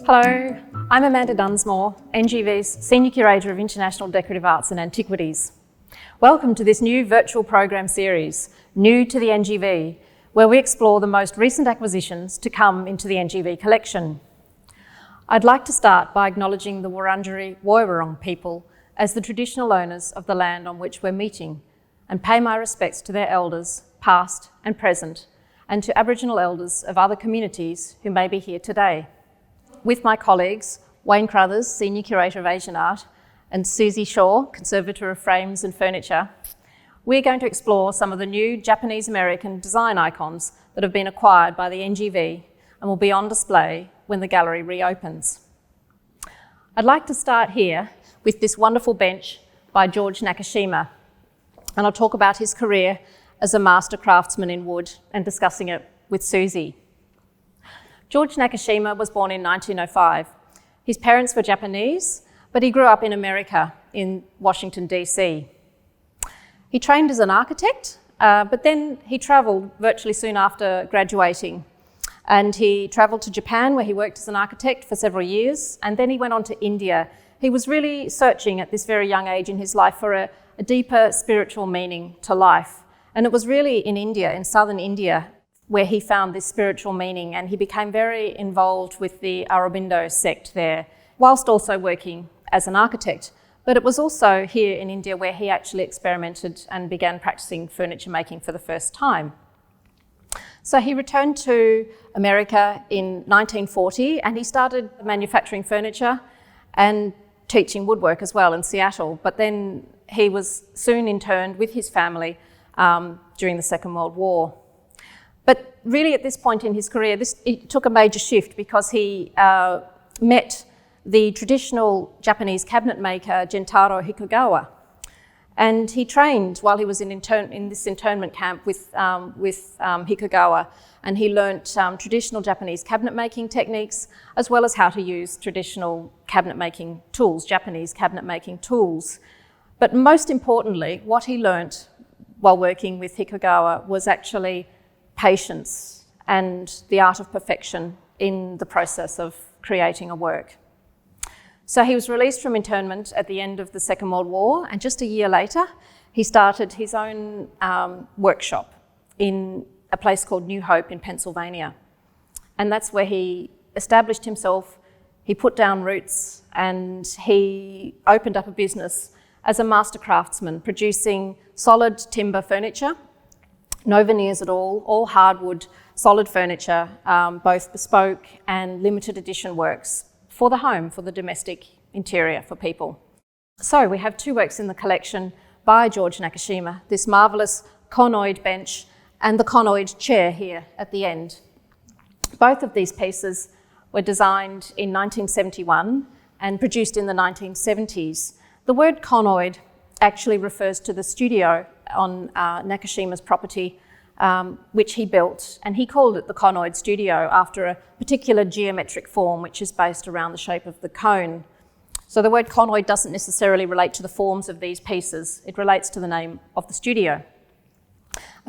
Hello, I'm Amanda Dunsmore, NGV's Senior Curator of International Decorative Arts and Antiquities. Welcome to this new virtual program series, New to the NGV, where we explore the most recent acquisitions to come into the NGV collection. I'd like to start by acknowledging the Wurundjeri Woiwurrung people as the traditional owners of the land on which we're meeting, and pay my respects to their elders, past and present, and to Aboriginal elders of other communities who may be here today. With my colleagues, Wayne Crothers, Senior Curator of Asian Art, and Suzi Shaw, Conservator of Frames and Furniture, we're going to explore some of the new Japanese-American design icons that have been acquired by the NGV and will be on display when the gallery reopens. I'd like to start here with this wonderful bench by George Nakashima, and I'll talk about his career as a master craftsman in wood and discussing it with Suzi. George Nakashima was born in 1905. His parents were Japanese, but he grew up in America, in Washington, DC. He trained as an architect, but then he travelled virtually soon after graduating. And he travelled to Japan, where he worked as an architect for several years, and then he went on to India. He was really searching at this very young age in his life for a deeper spiritual meaning to life. And it was really in India, in southern India, where he found this spiritual meaning, and he became very involved with the Aurobindo sect there, whilst also working as an architect. But it was also here in India where he actually experimented and began practicing furniture making for the first time. So he returned to America in 1940, and he started manufacturing furniture and teaching woodwork as well in Seattle. But then he was soon interned with his family during the Second World War. But really at this point in his career, it took a major shift because he met the traditional Japanese cabinet maker, Gentaro Hikogawa. And he trained while he was in this internment camp with Hikogawa, and he learnt traditional Japanese cabinet making techniques, as well as how to use traditional cabinet making tools, Japanese cabinet making tools. But most importantly, what he learnt while working with Hikogawa was actually patience and the art of perfection in the process of creating a work. So he was released from internment at the end of the Second World War, and just a year later, he started his own workshop in a place called New Hope in Pennsylvania. And that's where he established himself, he put down roots, and he opened up a business as a master craftsman, producing solid timber furniture, no veneers at all hardwood, solid furniture, both bespoke and limited edition works for the home, for the domestic interior for people. So we have two works in the collection by George Nakashima, this marvellous conoid bench and the conoid chair here at the end. Both of these pieces were designed in 1971 and produced in the 1970s. The word conoid actually refers to the studio on Nakashima's property, which he built, and he called it the conoid studio after a particular geometric form which is based around the shape of the cone. So the word conoid doesn't necessarily relate to the forms of these pieces, it relates to the name of the studio.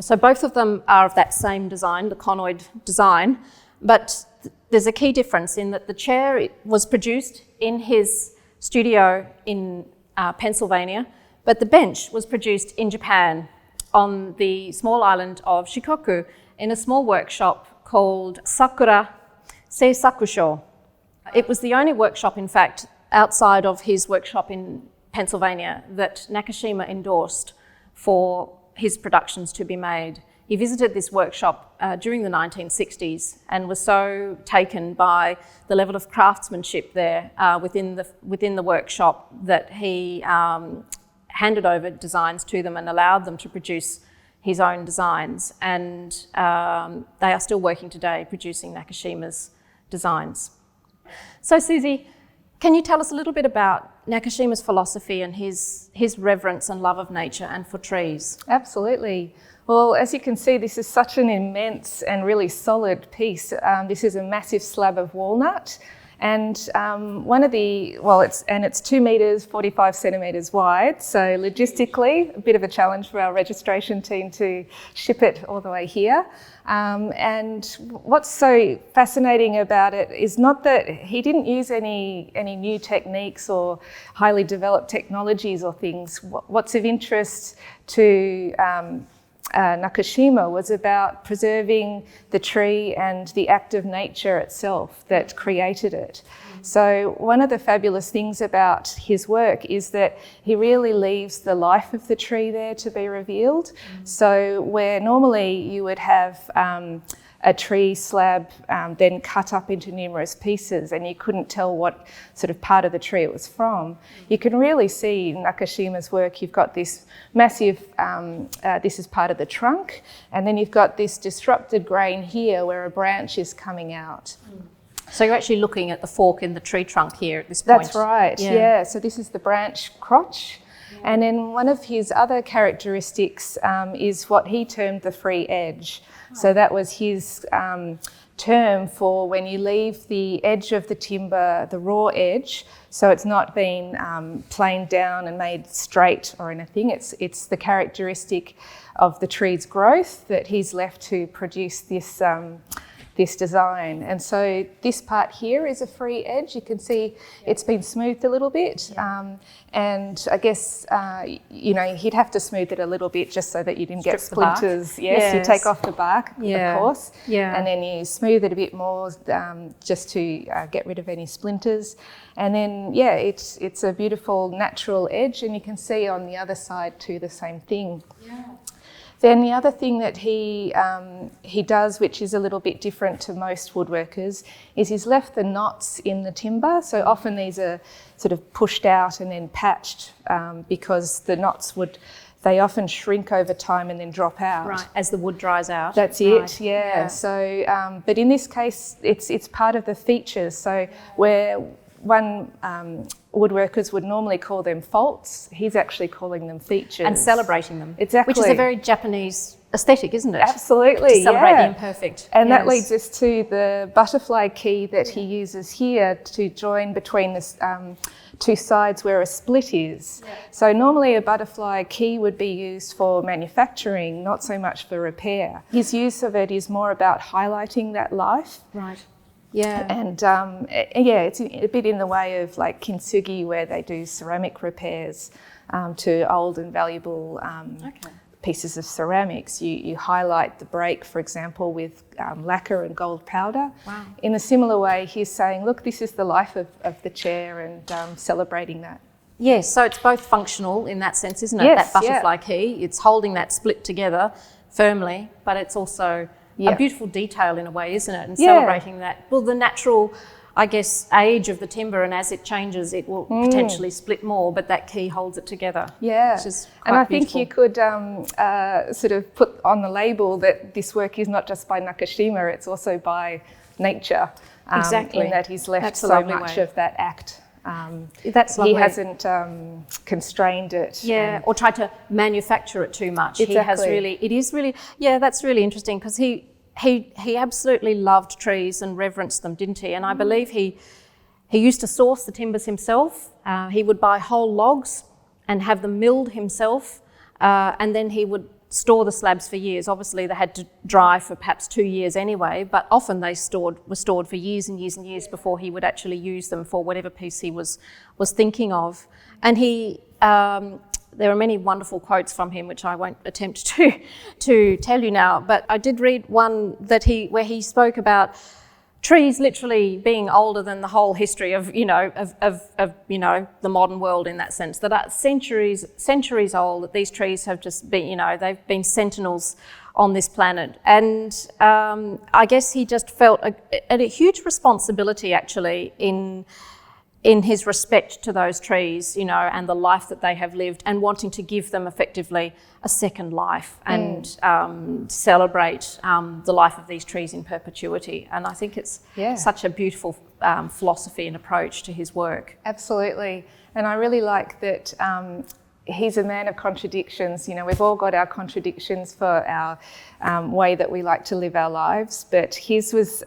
So both of them are of that same design, the conoid design, but there's a key difference in that the chair was produced in his studio in Pennsylvania, but the bench was produced in Japan on the small island of Shikoku in a small workshop called Sakura Seisakusho. It was the only workshop, in fact, outside of his workshop in Pennsylvania that Nakashima endorsed for his productions to be made. He visited this workshop during the 1960s and was so taken by the level of craftsmanship there within the workshop that he handed over designs to them and allowed them to produce his own designs. And they are still working today producing Nakashima's designs. So Suzi, can you tell us a little bit about Nakashima's philosophy and his reverence and love of nature and for trees? Absolutely. Well, as you can see, this is such an immense and really solid piece. This is a massive slab of walnut, And it's 2 metres, 45 centimetres wide. So logistically, a bit of a challenge for our registration team to ship it all the way here. And what's so fascinating about it is not that he didn't use any new techniques or highly developed technologies or things. What's of interest to Nakashima was about preserving the tree and the act of nature itself that created it. So one of the fabulous things about his work is that he really leaves the life of the tree there to be revealed. So where normally you would have a tree slab then cut up into numerous pieces and you couldn't tell what sort of part of the tree it was from, you can really see in Nakashima's work you've got this massive, this is part of the trunk, and then you've got this disrupted grain here where a branch is coming out. So you're actually looking at the fork in the tree trunk here at this point. That's right, yeah. So this is the branch crotch. And then one of his other characteristics is what he termed the free edge. So that was his term for when you leave the edge of the timber, the raw edge, so it's not been planed down and made straight or anything. It's the characteristic of the tree's growth that he's left to produce this design. And so this part here is a free edge. You can see it's been smoothed a little bit. And I guess, he'd have to smooth it a little bit just so that you didn't get splinters. Yes, you take off the bark, of course. And then you smooth it a bit more just to get rid of any splinters. And then, it's a beautiful natural edge, and you can see on the other side too the same thing. Then the other thing that he does, which is a little bit different to most woodworkers, is he's left the knots in the timber. So often these are sort of pushed out and then patched because the knots they often shrink over time and then drop out. Right, as the wood dries out. That's it, yeah. So, but in this case, it's part of the features. So where woodworkers would normally call them faults, he's actually calling them features. And celebrating them. Exactly. Which is a very Japanese aesthetic, isn't it? Absolutely, to celebrate the imperfect. And that leads us to the butterfly key that he uses here to join between the two sides where a split is. So normally a butterfly key would be used for manufacturing, not so much for repair. His use of it is more about highlighting that life. Right. Yeah. And it's a bit in the way of like kintsugi, where they do ceramic repairs to old and valuable pieces of ceramics. You highlight the break, for example, with lacquer and gold powder. Wow. In a similar way, he's saying, look, this is the life of the chair, and celebrating that. Yes, so it's both functional in that sense, isn't it? Yes, that butterfly key, it's holding that split together firmly, but it's also a beautiful detail in a way, isn't it? And celebrating that, the natural, I guess, age of the timber, and as it changes, it will potentially split more, but that key holds it together. Yeah. Which is quite and I beautiful. think you could sort of put on the label that this work is not just by Nakashima, it's also by nature. Exactly. In that he's left so much of that act. That's lovely. He hasn't constrained it. Yeah, or tried to manufacture it too much. Exactly. That's really interesting, because he absolutely loved trees and reverenced them, didn't he? And I believe he used to source the timbers himself. He would buy whole logs and have them milled himself, and then he would store the slabs for years. Obviously, they had to dry for perhaps 2 years anyway, but often they were stored for years and years and years before he would actually use them for whatever piece he was thinking of. And there are many wonderful quotes from him, which I won't attempt to tell you now, but I did read one where he spoke about trees literally being older than the whole history of the modern world, in that sense, that are centuries old, that these trees have just been, they've been sentinels on this planet. And I guess he just felt a huge responsibility, actually, in his respect to those trees, and the life that they have lived, and wanting to give them effectively a second life and celebrate the life of these trees in perpetuity. And I think it's such a beautiful philosophy and approach to his work. Absolutely. And I really like that he's a man of contradictions. You know, we've all got our contradictions for our way that we like to live our lives, but his was,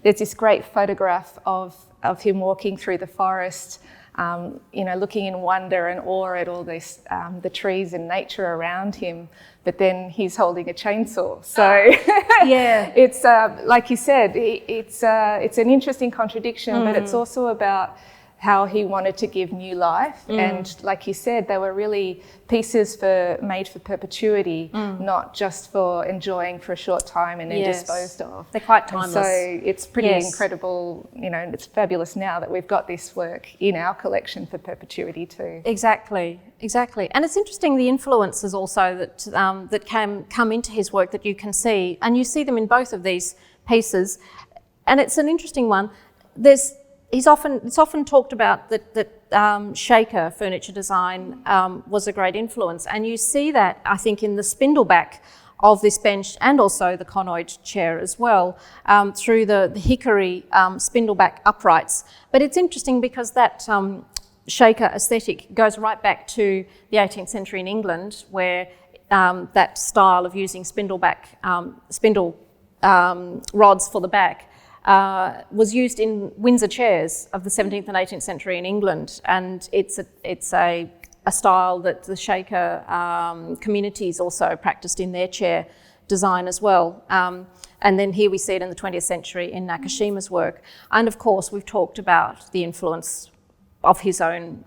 there's this great photograph of him walking through the forest, you know, looking in wonder and awe at all this, the trees and nature around him, but then he's holding a chainsaw. So yeah, it's, like you said, it's an interesting contradiction, but it's also about how he wanted to give new life. And like you said, they were really pieces made for perpetuity, not just for enjoying for a short time and then disposed of. They're quite timeless. And so it's pretty incredible, you know, it's fabulous now that we've got this work in our collection for perpetuity too. Exactly. And it's interesting the influences also that can come into his work that you can see, and you see them in both of these pieces. And it's an interesting one. It's often talked about that Shaker furniture design was a great influence, and you see that, I think, in the spindleback of this bench and also the conoid chair as well, through the hickory spindleback uprights. But it's interesting because that Shaker aesthetic goes right back to the 18th century in England, where that style of using spindle rods for the back was used in Windsor chairs of the 17th and 18th century in England, and it's a style that the Shaker communities also practiced in their chair design as well. And then here we see it in the 20th century in Nakashima's work. And of course, we've talked about the influence of his own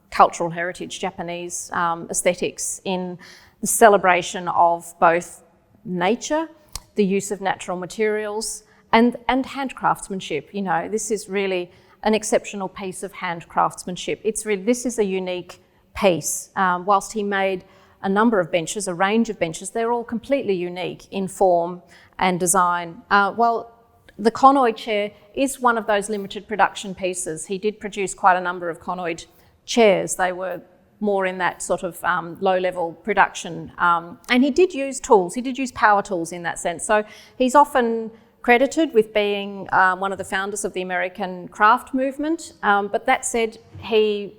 cultural heritage, Japanese aesthetics, in the celebration of both nature, the use of natural materials, and hand craftsmanship. You know, this is really an exceptional piece of hand craftsmanship. This is a unique piece. Whilst he made a number of benches, a range of benches, they're all completely unique in form and design. Well, the conoid chair is one of those limited production pieces. He did produce quite a number of conoid chairs. They were more in that sort of low-level production. And he did use tools. He did use power tools in that sense. So he's often credited with being one of the founders of the American craft movement. But that said, he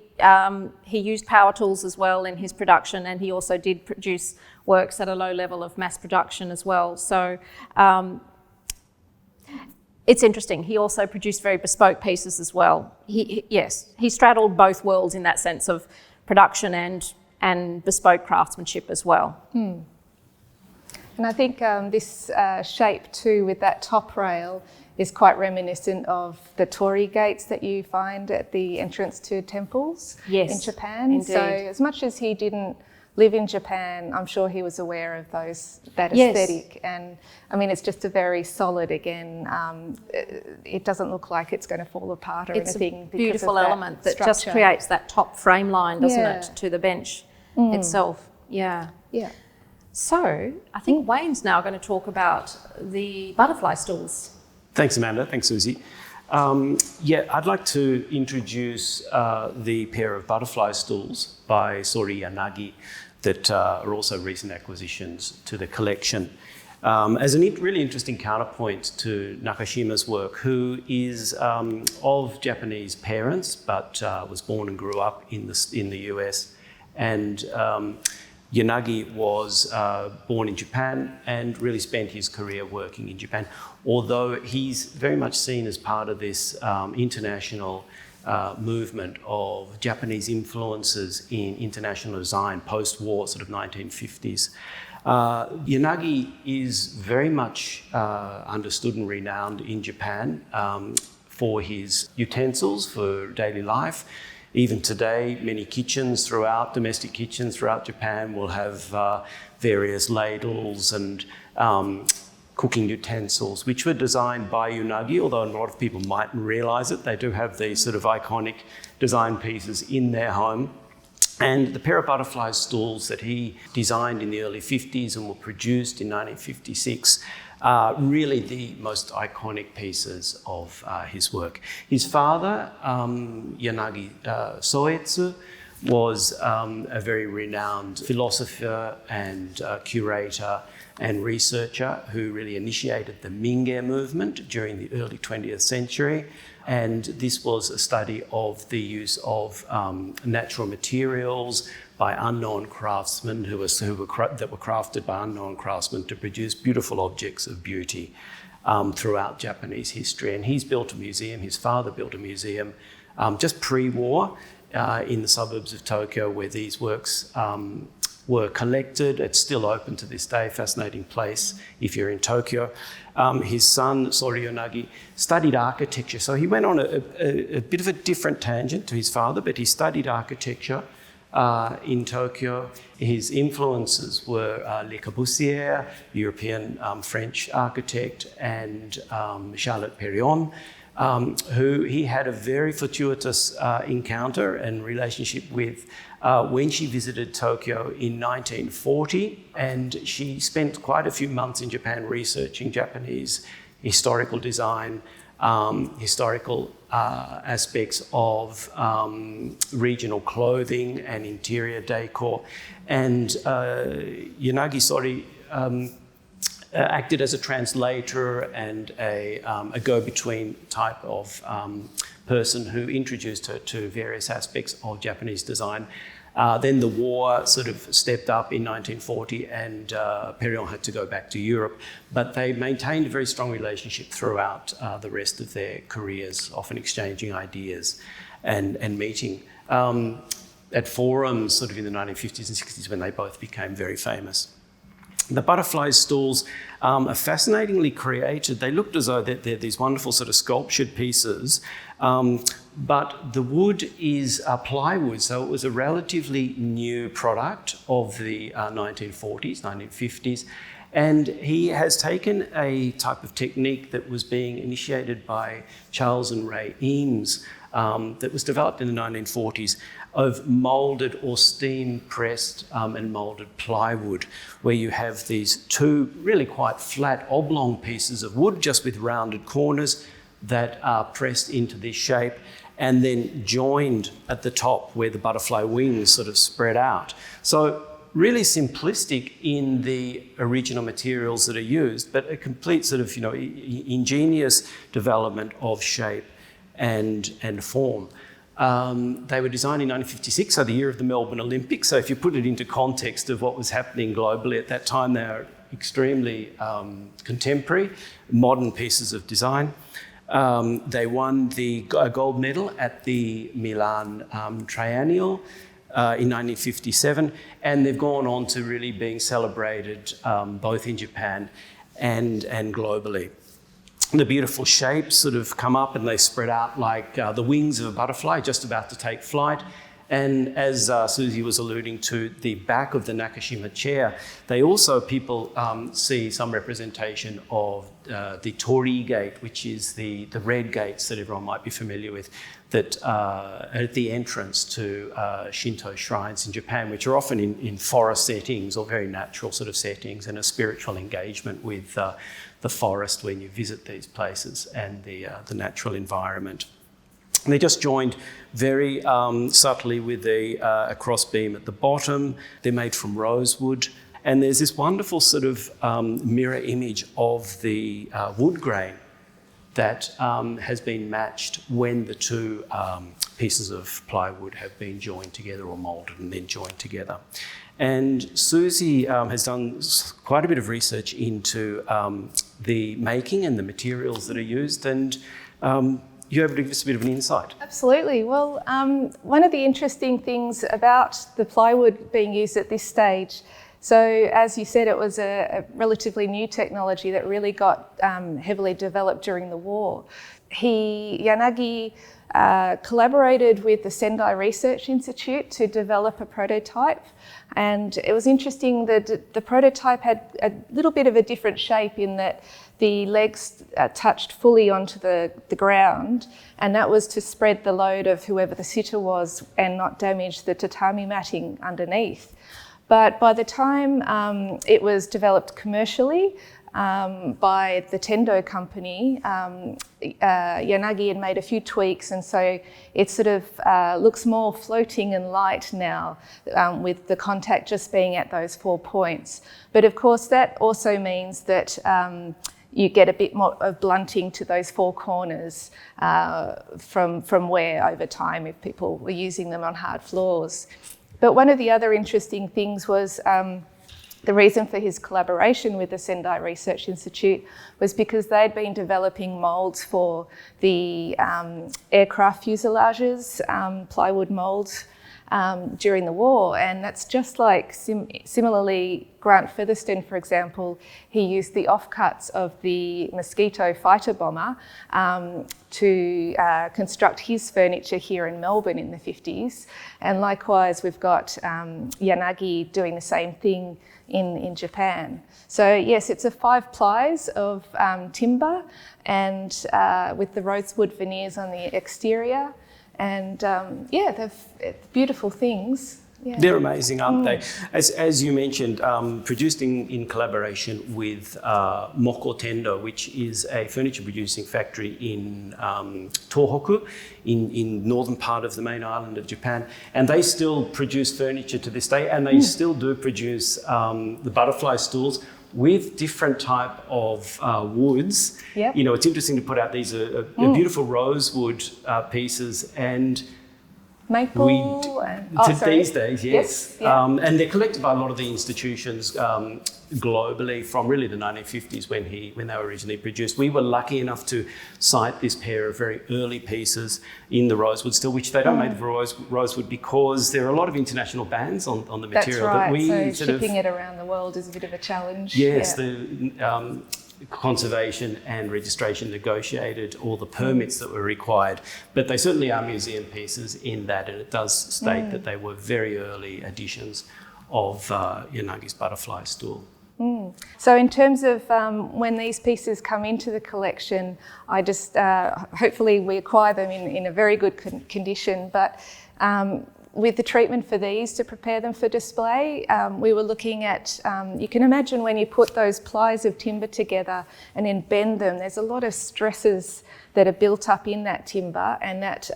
used power tools as well in his production, and he also did produce works at a low level of mass production as well. So it's interesting. He also produced very bespoke pieces as well. He straddled both worlds in that sense of production and bespoke craftsmanship as well. And I think this shape too, with that top rail, is quite reminiscent of the torii gates that you find at the entrance to temples in Japan. Indeed. So as much as he didn't live in Japan, I'm sure he was aware of that aesthetic. And I mean, it's just a very solid, again, it doesn't look like it's going to fall apart or anything. It's a beautiful element that structure. just creates that top frame line, doesn't it, to the bench itself. Yeah. So I think Wayne's now going to talk about the butterfly stools. Thanks, Amanda. Thanks, Suzi. I'd like to introduce the pair of butterfly stools by Sori Yanagi that are also recent acquisitions to the collection. As a really interesting counterpoint to Nakashima's work, who is of Japanese parents but was born and grew up in the US, and Yanagi was born in Japan and really spent his career working in Japan, although he's very much seen as part of this international movement of Japanese influences in international design post-war, sort of 1950s. Yanagi is very much understood and renowned in Japan for his utensils for daily life. Even today, many kitchens domestic kitchens throughout Japan will have various ladles and cooking utensils, which were designed by Yanagi, although a lot of people mightn't realise it. They do have these sort of iconic design pieces in their home. And the pair of butterfly stools that he designed in the early 50s and were produced in 1956 are really the most iconic pieces of his work. His father, Yanagi Soetsu, was a very renowned philosopher and curator and researcher who really initiated the Minge movement during the early 20th century. And this was a study of the use of natural materials by unknown craftsmen that were crafted by unknown craftsmen to produce beautiful objects of beauty throughout Japanese history. And he's built a museum, his father built a museum just pre-war in the suburbs of Tokyo where these works were collected. It's still open to this day, fascinating place if you're in Tokyo. His son, Sorionagi, studied architecture. So he went on a bit of a different tangent to his father, but he studied architecture in Tokyo. His influences were Le Corbusier, European French architect, and Charlotte Perriand, who he had a very fortuitous encounter and relationship with when she visited Tokyo in 1940, and she spent quite a few months in Japan researching Japanese historical design, historical aspects of regional clothing and interior decor. And Yanagi Sori acted as a translator and a go-between type of person who introduced her to various aspects of Japanese design. Then the war sort of stepped up in 1940 and Perriand had to go back to Europe. But they maintained a very strong relationship throughout the rest of their careers, often exchanging ideas and meeting at forums sort of in the 1950s and 60s when they both became very famous. The butterfly stools are fascinatingly created. They looked as though they're these wonderful sort of sculptured pieces, but the wood is plywood, so it was a relatively new product of the 1940s, 1950s. And he has taken a type of technique that was being initiated by Charles and Ray Eames that was developed in the 1940s of moulded or steam-pressed and moulded plywood, where you have these two really quite flat oblong pieces of wood, just with rounded corners that are pressed into this shape and then joined at the top where the butterfly wings sort of spread out. So really simplistic in the original materials that are used, but a complete sort of, ingenious development of shape and form. They were designed in 1956, so the year of the Melbourne Olympics. So if you put it into context of what was happening globally at that time, they are extremely contemporary, modern pieces of design. They won the gold medal at the Milan Triennial in 1957, and they've gone on to really being celebrated both in Japan and globally. The beautiful shapes sort of come up and they spread out like the wings of a butterfly just about to take flight. And as Suzi was alluding to, the back of the Nakashima chair, they also, people see some representation of the torii gate, which is the red gates that everyone might be familiar with, that at the entrance to Shinto shrines in Japan, which are often in forest settings or very natural sort of settings, and a spiritual engagement with the forest when you visit these places and the natural environment. And they're just joined very subtly with a cross beam at the bottom. They're made from rosewood. And there's this wonderful sort of mirror image of the wood grain that has been matched when the two pieces of plywood have been joined together or moulded and then joined together. And Suzi has done quite a bit of research into the making and the materials that are used, and you're able to give us a bit of an insight. Absolutely. Well, one of the interesting things about the plywood being used at this stage, so as you said, it was a relatively new technology that really got heavily developed during the war. Yanagi collaborated with the Sendai Research Institute to develop a prototype, and it was interesting that the prototype had a little bit of a different shape in that the legs touched fully onto the ground, and that was to spread the load of whoever the sitter was and not damage the tatami matting underneath. But by the time it was developed commercially by the Tendo company, Yanagi had made a few tweaks, and so it sort of looks more floating and light now, with the contact just being at those 4 points. But of course that also means that you get a bit more of blunting to those 4 corners from wear over time if people were using them on hard floors. But one of the other interesting things was the reason for his collaboration with the Sendai Research Institute was because they'd been developing moulds for the aircraft fuselages, plywood moulds, during the war, and that's just like similarly Grant Featherston, for example, he used the offcuts of the Mosquito fighter bomber to construct his furniture here in Melbourne in the 50s, and likewise we've got Yanagi doing the same thing in Japan. So yes, it's a 5 plies of timber and with the rosewood veneers on the exterior. And they're beautiful things. Yeah. They're amazing, aren't they? As you mentioned, produced in collaboration with Moko Tendo, which is a furniture producing factory in Tohoku, in northern part of the main island of Japan. And they still produce furniture to this day, and they still do produce the butterfly stools with different type of woods. Yep. You know, it's interesting to put out these are beautiful rosewood pieces, and maple these days, yes. Yeah. And they're collected by a lot of the institutions globally from really the 1950s when they were originally produced. We were lucky enough to cite this pair of very early pieces in the rosewood still, which they don't make the rosewood because there are a lot of international bans on the material. That's right. But we so shipping it around the world is a bit of a challenge. Yes, yeah. the conservation and registration negotiated all the permits that were required, but they certainly are museum pieces in that, and it does state that they were very early editions of Yanagi's butterfly stool. So in terms of when these pieces come into the collection, I just hopefully we acquire them in a very good condition, but with the treatment for these to prepare them for display, we were looking at, you can imagine when you put those plies of timber together and then bend them, there's a lot of stresses that are built up in that timber, and that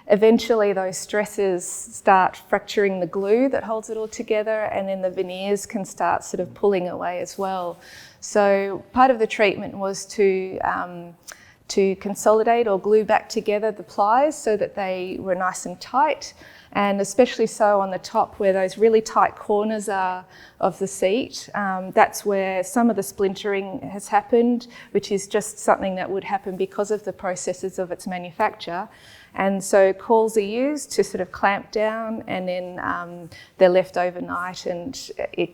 eventually those stresses start fracturing the glue that holds it all together, and then the veneers can start sort of pulling away as well. So part of the treatment was to consolidate or glue back together the plies so that they were nice and tight, and especially so on the top where those really tight corners are of the seat. That's where some of the splintering has happened, which is just something that would happen because of the processes of its manufacture. And so cauls are used to sort of clamp down, and then they're left overnight, and it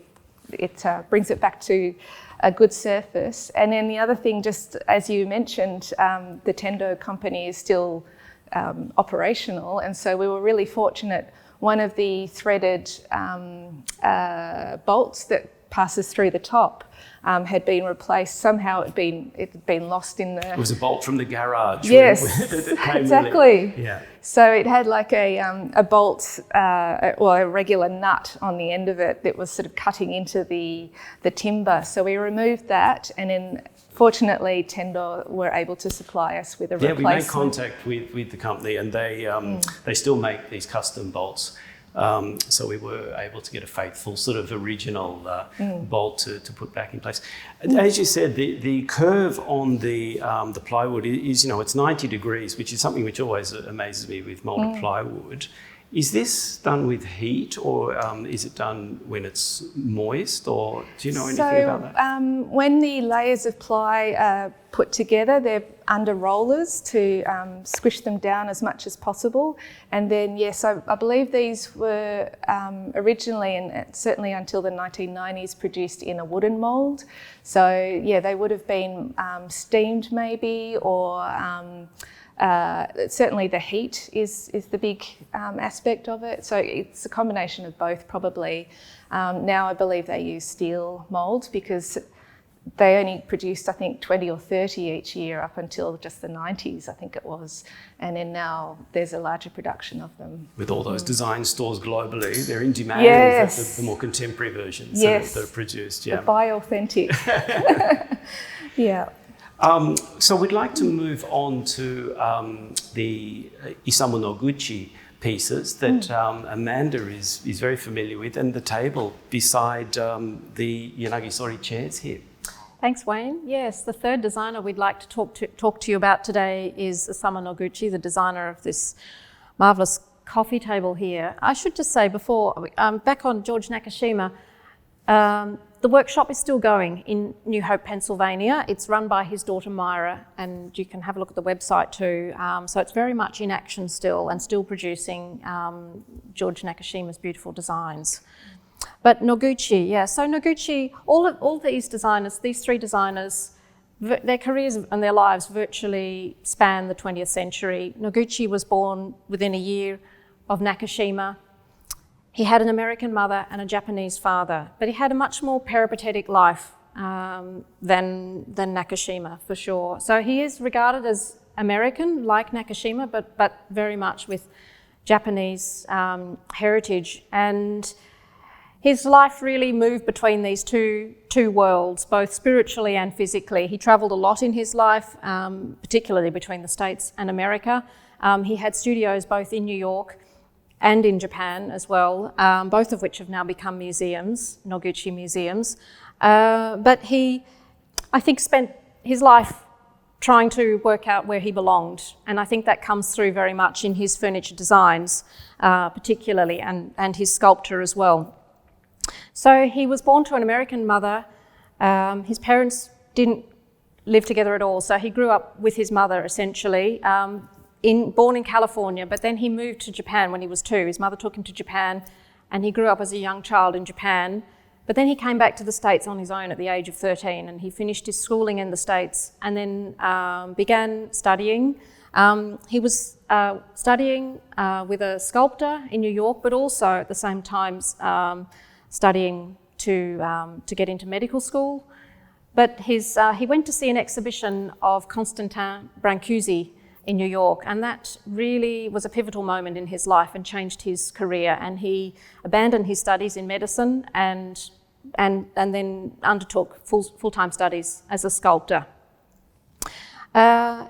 brings it back to a good surface. And then the other thing, just as you mentioned, the Tendo company is still operational, and so we were really fortunate. One of the threaded bolts that passes through the top had been replaced. Somehow it had been lost in the... It was a bolt from the garage. Yes, that came exactly. Really, yeah. So it had like a bolt or a regular nut on the end of it that was sort of cutting into the timber. So we removed that, and then fortunately Tendo were able to supply us with a replacement. Yeah, we made contact with the company, and they still make these custom bolts. So we were able to get a faithful sort of original bolt to put back in place. As you said, the curve on the plywood is, you know, it's 90 degrees, which is something which always amazes me with molded plywood. Is this done with heat, or is it done when it's moist, or do you know anything about that? When the layers of ply are put together, they're under rollers to squish them down as much as possible. And then, yes, I believe these were originally, and certainly until the 1990s, produced in a wooden mould. So, yeah, they would have been steamed maybe, or... certainly the heat is the big aspect of it. So it's a combination of both probably. Now I believe they use steel moulds because they only produced, I think, 20 or 30 each year up until just the 90s, I think it was. And then now there's a larger production of them. With all those design stores globally, they're in demand. Yes. The more contemporary versions yes. that are produced. Yeah. The buy authentic. Yeah. So we'd like to move on to the Isamu Noguchi pieces that Amanda is very familiar with, and the table beside the Yanagi Sori chairs here. Thanks, Wayne. Yes, the third designer we'd like to talk to you about today is Isamu Noguchi, the designer of this marvellous coffee table here. I should just say before, back on George Nakashima, the workshop is still going in New Hope, Pennsylvania. It's run by his daughter Myra, and you can have a look at the website too. So it's very much in action still, and still producing George Nakashima's beautiful designs. But Noguchi, yeah, so Noguchi, all these designers, these three designers, their careers and their lives virtually span the 20th century. Noguchi was born within a year of Nakashima. He had an American mother and a Japanese father, but he had a much more peripatetic life than Nakashima, for sure. So he is regarded as American, like Nakashima, but very much with Japanese heritage. And his life really moved between these two worlds, both spiritually and physically. He travelled a lot in his life, particularly between the States and America. He had studios both in New York and in Japan as well, both of which have now become museums, Noguchi museums. But he, I think, spent his life trying to work out where he belonged. And I think that comes through very much in his furniture designs, particularly, and his sculpture as well. So he was born to an American mother. His parents didn't live together at all, so he grew up with his mother, essentially. Born in California, but then he moved to Japan when he was 2. His mother took him to Japan, and he grew up as a young child in Japan. But then he came back to the States on his own at the age of 13, and he finished his schooling in the States and then began studying. He was studying with a sculptor in New York, but also at the same time studying to get into medical school. But he went to see an exhibition of Constantin Brancusi in New York, and that really was a pivotal moment in his life and changed his career. And he abandoned his studies in medicine and then undertook full-time studies as a sculptor.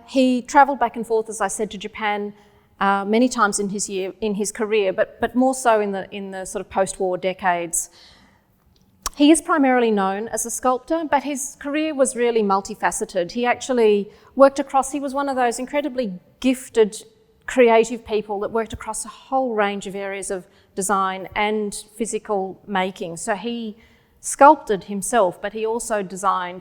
He travelled back and forth, as I said, to Japan many times in his career, but more so in the sort of post-war decades. He is primarily known as a sculptor, but his career was really multifaceted. He actually worked across, he was one of those incredibly gifted, creative people that worked across a whole range of areas of design and physical making. So he sculpted himself, but he also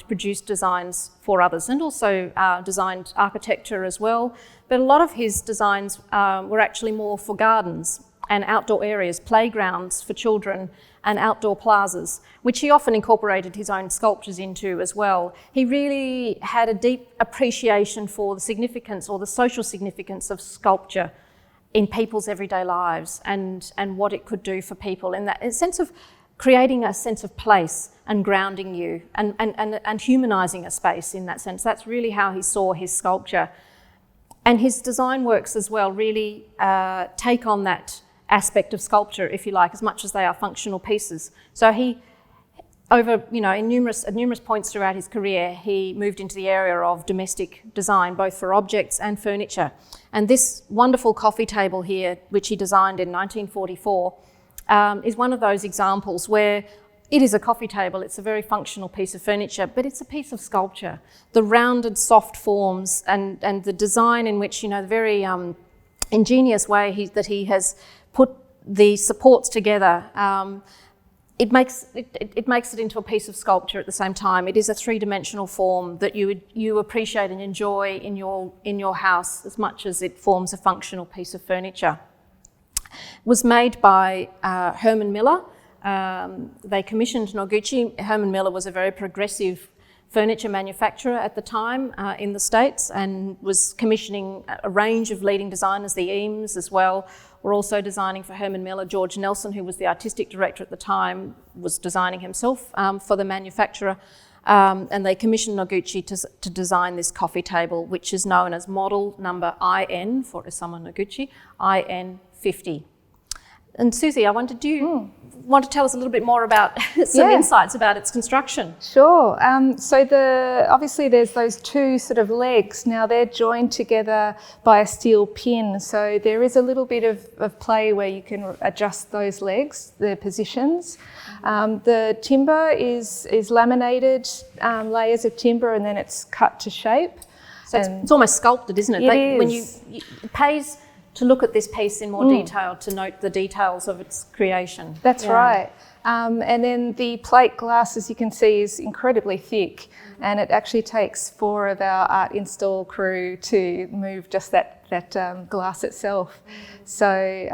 produced designs for others, and also designed architecture as well. But a lot of his designs were actually more for gardens and outdoor areas, playgrounds for children and outdoor plazas, which he often incorporated his own sculptures into as well. He really had a deep appreciation for the significance or the social significance of sculpture in people's everyday lives and what it could do for people, in that sense of creating a sense of place and grounding you and humanising a space in that sense. That's really how he saw his sculpture. And his design works as well really take on that aspect of sculpture, if you like, as much as they are functional pieces. So he, at numerous points throughout his career, he moved into the area of domestic design, both for objects and furniture. And this wonderful coffee table here, which he designed in 1944, is one of those examples where it is a coffee table, it's a very functional piece of furniture, but it's a piece of sculpture. The rounded, soft forms and the design in which, the very ingenious way that he has put the supports together, it makes it into a piece of sculpture at the same time. It is a three-dimensional form that you appreciate and enjoy in your house as much as it forms a functional piece of furniture. It was made by Herman Miller. They commissioned Noguchi. Herman Miller was a very progressive furniture manufacturer at the time in the States, and was commissioning a range of leading designers. The Eames as well were also designing for Herman Miller. George Nelson, who was the artistic director at the time, was designing himself for the manufacturer. And they commissioned Noguchi to design this coffee table, which is known as model number IN, for Isamu Noguchi, IN 50. And Suzi, I wondered, do you want to tell us a little bit more about some insights about its construction? Sure. So obviously there's those two sort of legs. Now they're joined together by a steel pin. So there is a little bit of play where you can adjust those legs, the positions. The timber is laminated layers of timber, and then it's cut to shape. So it's almost sculpted, isn't it? It is. When it pays to look at this piece in more detail, to note the details of its creation. That's right. And then the plate glass, as you can see, is incredibly thick, and it actually takes 4 of our art install crew to move just that glass itself. So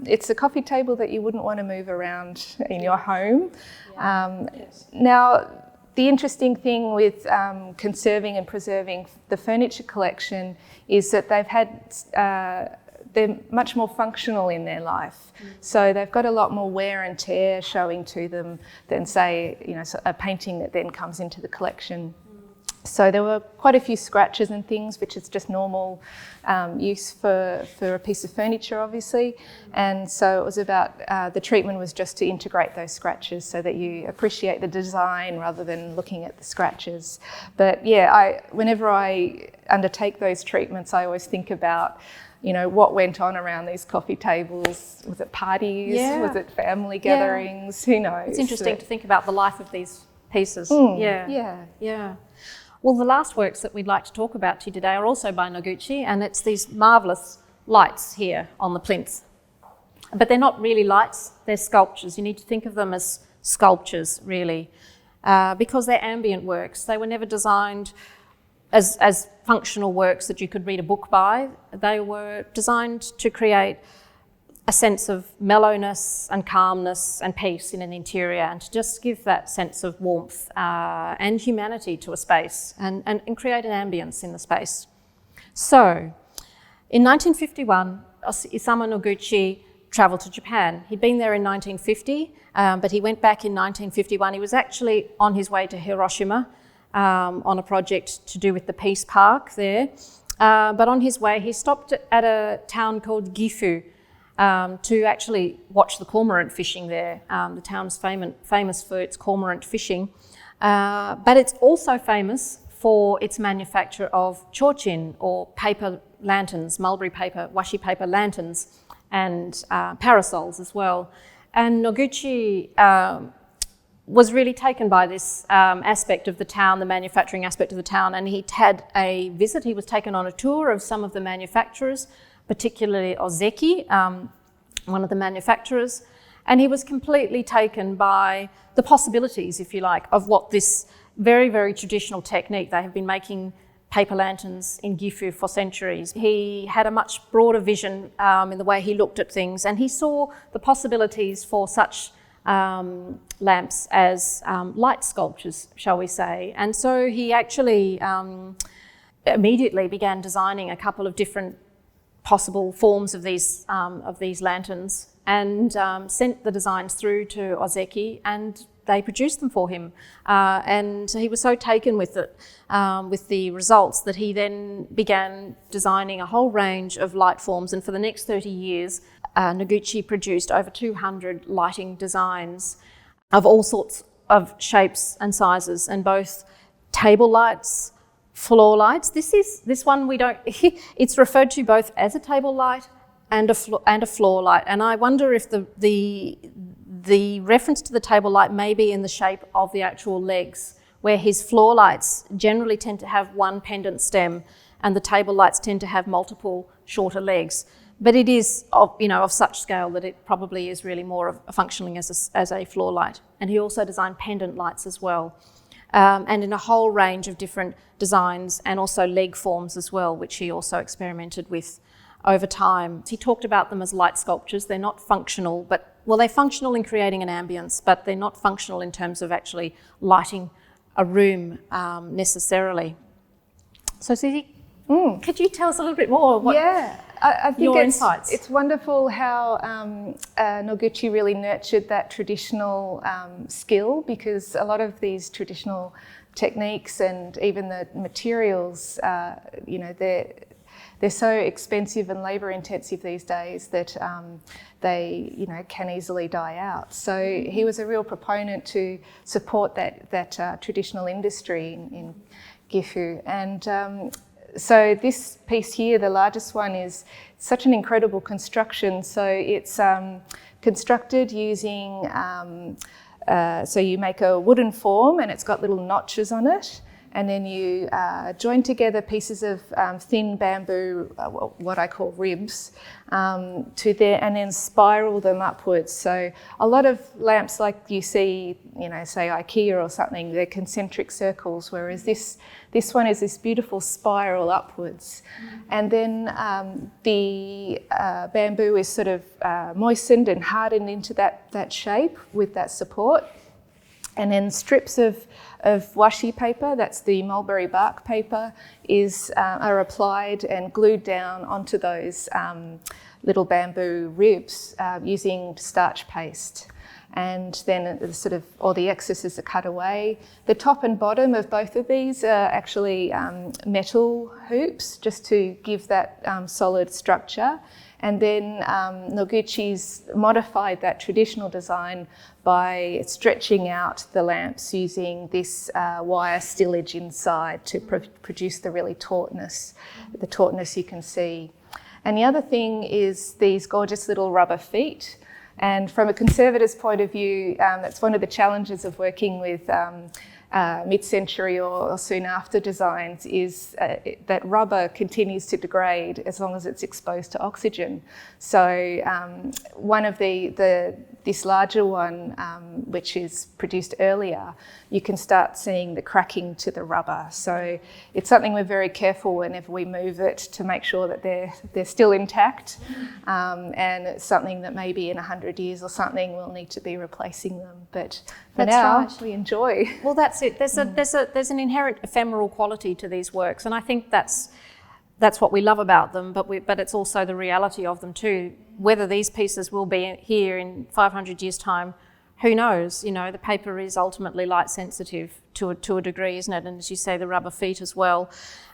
it's a coffee table that you wouldn't want to move around in your home. Now, the interesting thing with conserving and preserving the furniture collection is that they've had they're much more functional in their life. So they've got a lot more wear and tear showing to them than, say, a painting that then comes into the collection. So there were quite a few scratches and things, which is just normal use for a piece of furniture, obviously. And so it was about, the treatment was just to integrate those scratches so that you appreciate the design rather than looking at the scratches. But yeah, whenever I undertake those treatments, I always think about what went on around these coffee tables. Was it parties? Yeah. Was it family gatherings? Who knows? It's interesting to think about the life of these pieces. Yeah. Well, the last works that we'd like to talk about to you today are also by Noguchi, and it's these marvellous lights here on the plinth. But they're not really lights, they're sculptures. You need to think of them as sculptures, really, because they're ambient works. They were never designed as functional works that you could read a book by. They were designed to create a sense of mellowness and calmness and peace in an interior, and to just give that sense of warmth and humanity to a space, and create an ambience in the space. So, in 1951, Isamu Noguchi travelled to Japan. He'd been there in 1950, but he went back in 1951. He was actually on his way to Hiroshima on a project to do with the Peace Park there. But on his way, he stopped at a town called Gifu to actually watch the cormorant fishing there. The town's famous for its cormorant fishing, but it's also famous for its manufacture of chochin, or paper lanterns, mulberry paper, washi paper lanterns, and parasols as well. And Noguchi was really taken by this aspect of the town, the manufacturing aspect of the town, and he had a visit. He was taken on a tour of some of the manufacturers, particularly Ozeki, one of the manufacturers, and he was completely taken by the possibilities, if you like, of what this very, very traditional technique. They have been making paper lanterns in Gifu for centuries. He had a much broader vision in the way he looked at things, and he saw the possibilities for such lamps as light sculptures, shall we say. And so he actually immediately began designing a couple of different possible forms of these lanterns, and sent the designs through to Ozeki, and they produced them for him. And he was so taken with it, with the results, that he then began designing a whole range of light forms. And for the next 30 years, Noguchi produced over 200 lighting designs of all sorts of shapes and sizes, and both table lights, floor lights. This one we don't. It's referred to both as a table light and a floor light. And I wonder if the reference to the table light may be in the shape of the actual legs, where his floor lights generally tend to have one pendant stem, and the table lights tend to have multiple shorter legs. But it is of such scale that it probably is really more of functioning as a floor light. And he also designed pendant lights as well. And in a whole range of different designs, and also leg forms as well, which he also experimented with over time. He talked about them as light sculptures. They're not functional, they're functional in creating an ambience, but they're not functional in terms of actually lighting a room necessarily. So Suzi, could you tell us a little bit more? I think your insights? It's wonderful how Noguchi really nurtured that traditional skill, because a lot of these traditional techniques and even the materials, they're so expensive and labour intensive these days that they can easily die out. So he was a real proponent to support that traditional industry in Gifu. And so this piece here, the largest one, is such an incredible construction. So it's constructed using, so you make a wooden form and it's got little notches on it. and then you join together pieces of thin bamboo, what I call ribs, to there, and then spiral them upwards. So a lot of lamps, like you see, say IKEA or something, they're concentric circles, whereas this one is this beautiful spiral upwards. And then the bamboo is sort of moistened and hardened into that shape with that support. And then strips of washi paper, that's the mulberry bark paper, are applied and glued down onto those little bamboo ribs using starch paste. And then all the excesses are cut away. The top and bottom of both of these are actually metal hoops, just to give that solid structure. And then Noguchi's modified that traditional design by stretching out the lamps using this wire stillage inside to produce the really tautness you can see. And the other thing is these gorgeous little rubber feet. And from a conservator's point of view, that's one of the challenges of working with mid-century or soon after designs, is that rubber continues to degrade as long as it's exposed to oxygen. So one of this larger one, which is produced earlier, you can start seeing the cracking to the rubber. So it's something we're very careful whenever we move it to make sure that they're still intact, and it's something that maybe in 100 years or something we'll need to be replacing them. But for now, we enjoy. Well, that's it. There's an inherent ephemeral quality to these works, and I think that's what we love about them. But it's also the reality of them too. Whether these pieces will be here in 500 years' time, who knows? The paper is ultimately light sensitive to a degree, isn't it? And as you say, the rubber feet as well.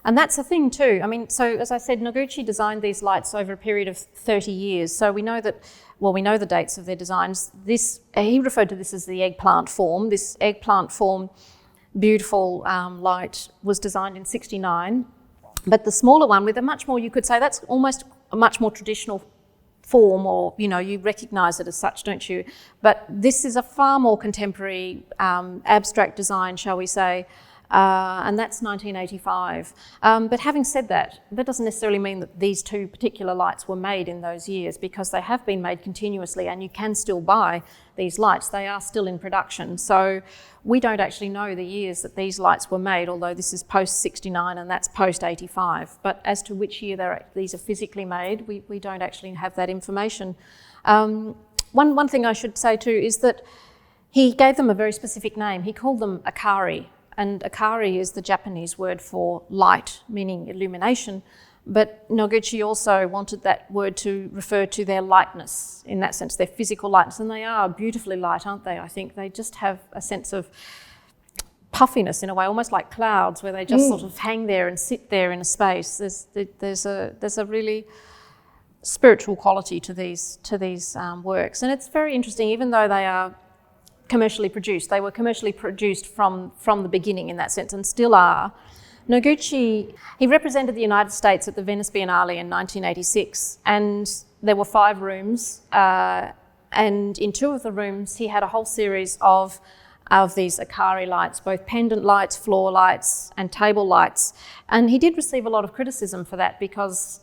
And that's a thing too. I mean, so as I said, Noguchi designed these lights over a period of 30 years. So we know the dates of their designs. He referred to this as the eggplant form. This eggplant form, beautiful light, was designed in 1969. But the smaller one, with a much more, you could say that's almost a much more traditional form, or you recognise it as such, don't you? But this is a far more contemporary, abstract design, shall we say, and that's 1985. But having said that, that doesn't necessarily mean that these two particular lights were made in those years, because they have been made continuously, and you can still buy these lights. They are still in production. So we don't actually know the years that these lights were made, although this is post-69 and that's post-85. But as to which year these are physically made, we don't actually have that information. One thing I should say too is that he gave them a very specific name. He called them akari. And akari is the Japanese word for light, meaning illumination. But Noguchi also wanted that word to refer to their lightness, in that sense, their physical lightness. And they are beautifully light, aren't they? I think they just have a sense of puffiness in a way, almost like clouds, where they just sort of hang there and sit there in a space. There's a really spiritual quality to these works. And it's very interesting, even though they are commercially produced. They were commercially produced from the beginning in that sense, and still are. Noguchi, he represented the United States at the Venice Biennale in 1986, and there were 5 rooms, and in 2 of the rooms he had a whole series of these akari lights, both pendant lights, floor lights and table lights. And he did receive a lot of criticism for that, because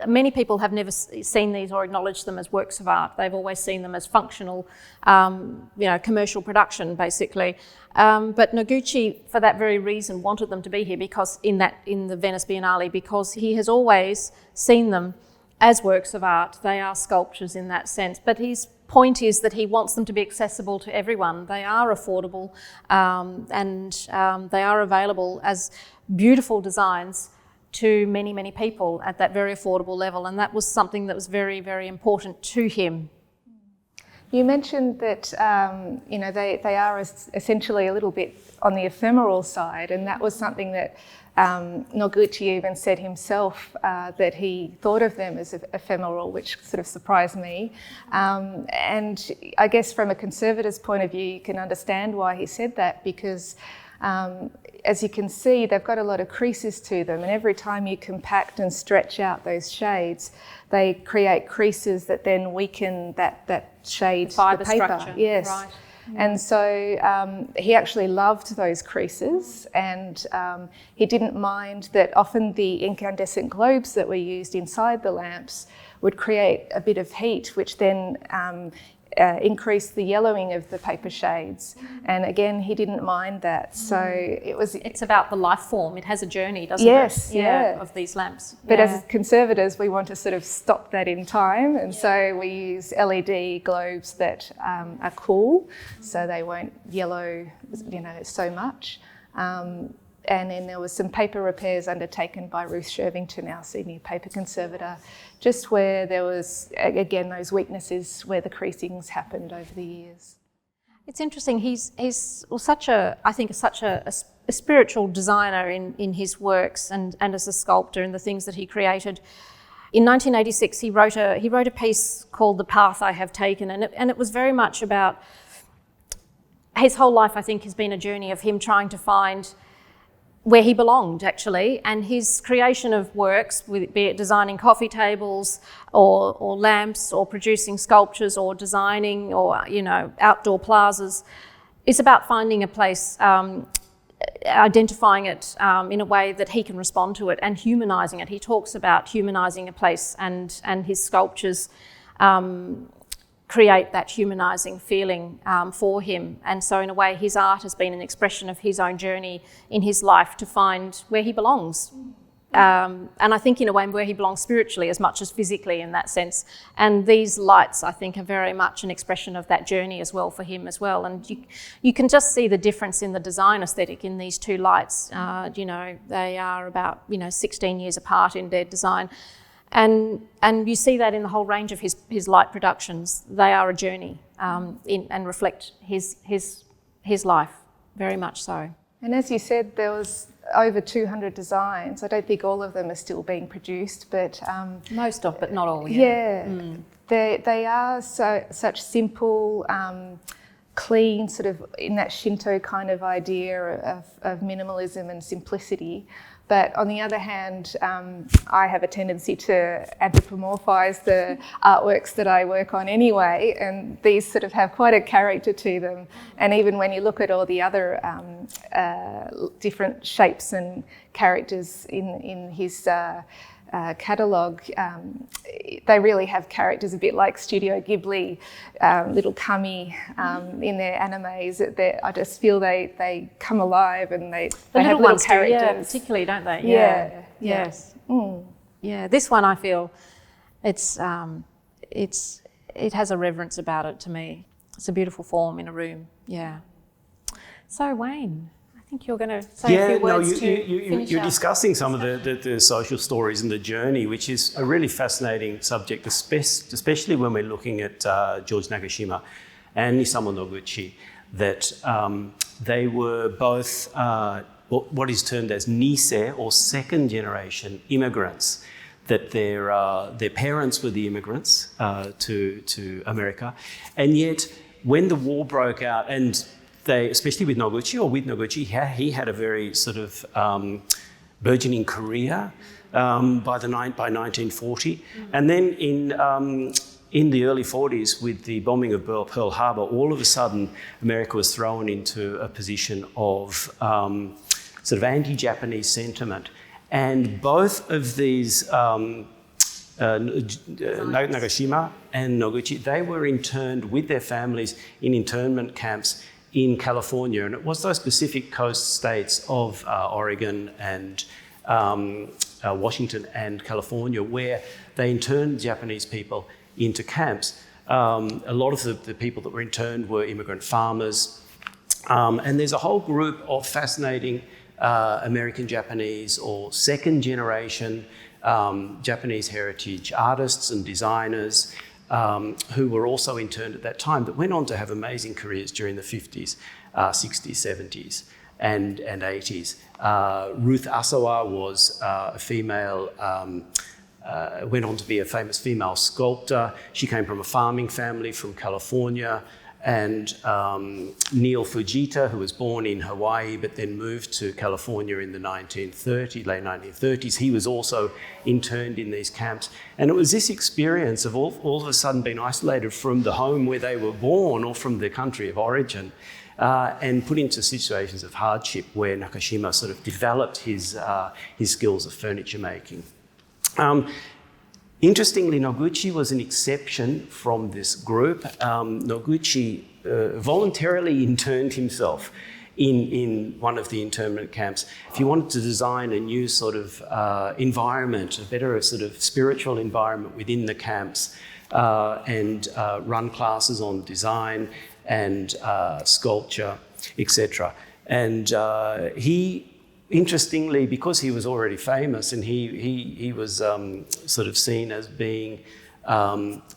many people have never seen these or acknowledged them as works of art. They've always seen them as functional, commercial production, basically. But Noguchi, for that very reason, wanted them to be here, because in the Venice Biennale, because he has always seen them as works of art. They are sculptures in that sense. But his point is that he wants them to be accessible to everyone. They are affordable, and they are available as beautiful designs to many, many people at that very affordable level. And that was something that was very, very important to him. You mentioned that they are essentially a little bit on the ephemeral side, and that was something that Noguchi even said himself, that he thought of them as ephemeral, which sort of surprised me. And I guess from a conservator's point of view, you can understand why he said that, because as you can see, they've got a lot of creases to them, and every time you compact and stretch out those shades, they create creases that then weaken that shade, the fibre the paper. structure. Yes. Right. And so he actually loved those creases, and he didn't mind that often the incandescent globes that were used inside the lamps would create a bit of heat, which then increase the yellowing of the paper shades. And again, he didn't mind that. So it's about the life form. It has a journey, doesn't it? Yes, of these lamps. But as conservators, we want to sort of stop that in time, and so we use LED globes that are cool, so they won't yellow, so much. And then there was some paper repairs undertaken by Ruth Shervington, our senior paper conservator, just where there was, again, those weaknesses where the creasings happened over the years. It's interesting. He's such a spiritual designer in his works and as a sculptor and the things that he created. In 1986, he wrote a piece called "The Path I Have Taken," and it was very much about his whole life. I think has been a journey of him trying to find where he belonged, actually, and his creation of works, be it designing coffee tables or lamps or producing sculptures or designing or, outdoor plazas, is about finding a place, identifying it in a way that he can respond to it and humanising it. He talks about humanising a place, and his sculptures create that humanising feeling for him. And so in a way, his art has been an expression of his own journey in his life to find where he belongs. And I think in a way where he belongs spiritually as much as physically in that sense. And these lights, I think, are very much an expression of that journey as well for him as well. And you can just see the difference in the design aesthetic in these two lights. They are about 16 years apart in their design. And you see that in the whole range of his light productions. They are a journey and reflect his life, very much so. And as you said, there was over 200 designs. I don't think all of them are still being produced, but most of, but not all. They are such simple, clean, sort of in that Shinto kind of idea of minimalism and simplicity. But on the other hand, I have a tendency to anthropomorphise the artworks that I work on anyway, and these sort of have quite a character to them. And even when you look at all the other different shapes and characters in his catalogue, they really have characters a bit like Studio Ghibli, little kami in their animes. I just feel they come alive and they have little characters. Yeah, particularly, don't they? Yeah. Yes. Yeah. This one, I feel, it has a reverence about it to me. It's a beautiful form in a room. Yeah. So Wayne, I think you're going to say a few words you're discussing some of the social stories and the journey, which is a really fascinating subject, especially when we're looking at George Nakashima and Isamu Noguchi, that they were both what is termed as Nisei, or second generation immigrants, that their parents were the immigrants to America, and yet when the war broke out, and they, especially with Noguchi, he had a very sort of burgeoning career by 1940. And then in the early 40s, with the bombing of Pearl Harbor, all of a sudden America was thrown into a position of sort of anti-Japanese sentiment. And both of these, Nakashima and Noguchi, they were interned with their families in internment camps in California, and it was those Pacific Coast states of Oregon and Washington and California where they interned Japanese people into camps. A lot of the people that were interned were immigrant farmers, and there's a whole group of fascinating American Japanese or second generation Japanese heritage artists and designers who were also interned at that time, that went on to have amazing careers during the 50s, 60s, 70s and 80s. Ruth Asawa was a female, went on to be a famous female sculptor. She came from a farming family from California, and Neil Fujita, who was born in Hawaii but then moved to California in the late 1930s. He was also interned in these camps. And it was this experience of all of a sudden being isolated from the home where they were born or from their country of origin, and put into situations of hardship where Nakashima sort of developed his skills of furniture making. Interestingly, Noguchi was an exception from this group. Noguchi voluntarily interned himself in one of the internment camps. If he wanted to design a new sort of environment, a better sort of spiritual environment within the camps, and run classes on design and sculpture, etc. And he, interestingly, because he was already famous and he was sort of seen as being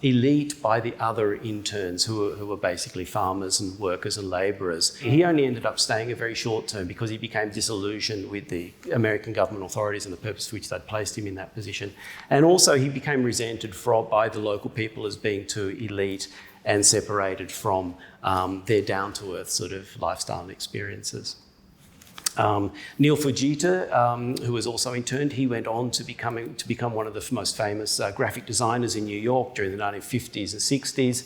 elite by the other interns who were basically farmers and workers and labourers, he only ended up staying a very short term because he became disillusioned with the American government authorities and the purpose for which they'd placed him in that position. And also he became resented by the local people as being too elite and separated from their down-to-earth sort of lifestyle and experiences. Neil Fujita, who was also interned, he went on to become one of the most famous graphic designers in New York during the 1950s and 60s.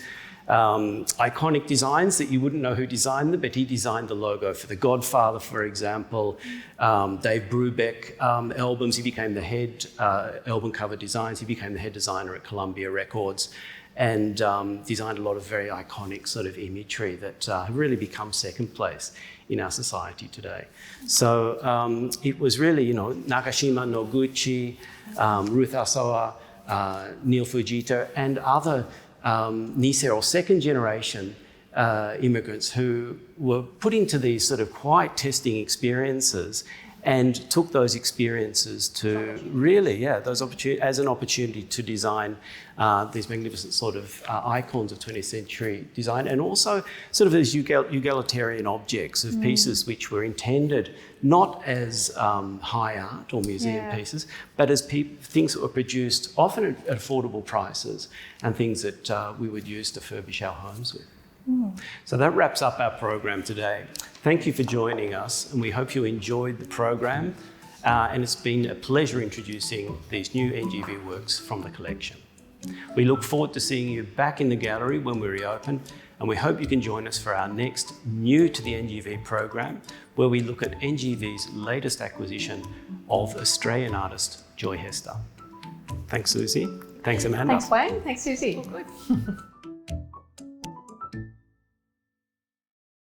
Iconic designs that you wouldn't know who designed them, but he designed the logo for The Godfather, for example. Dave Brubeck albums, he became the head album cover designs. He became the head designer at Columbia Records, and designed a lot of very iconic sort of imagery that have really become second place in our society today. So it was really, Nakashima, Noguchi, Ruth Asawa, Neil Fujita, and other Nisei or second generation immigrants who were put into these sort of quite testing experiences and took those experiences to really, as an opportunity to design these magnificent sort of icons of 20th century design, and also sort of these egalitarian objects of pieces which were intended not as high art or museum pieces, but as things that were produced often at affordable prices and things that we would use to furbish our homes with. So that wraps up our program today. Thank you for joining us, and we hope you enjoyed the program. And it's been a pleasure introducing these new NGV works from the collection. We look forward to seeing you back in the gallery when we reopen, and we hope you can join us for our next New to the NGV program, where we look at NGV's latest acquisition of Australian artist Joy Hester. Thanks, Suzi. Thanks, Amanda. Thanks, Wayne. Thanks, Suzi. All good.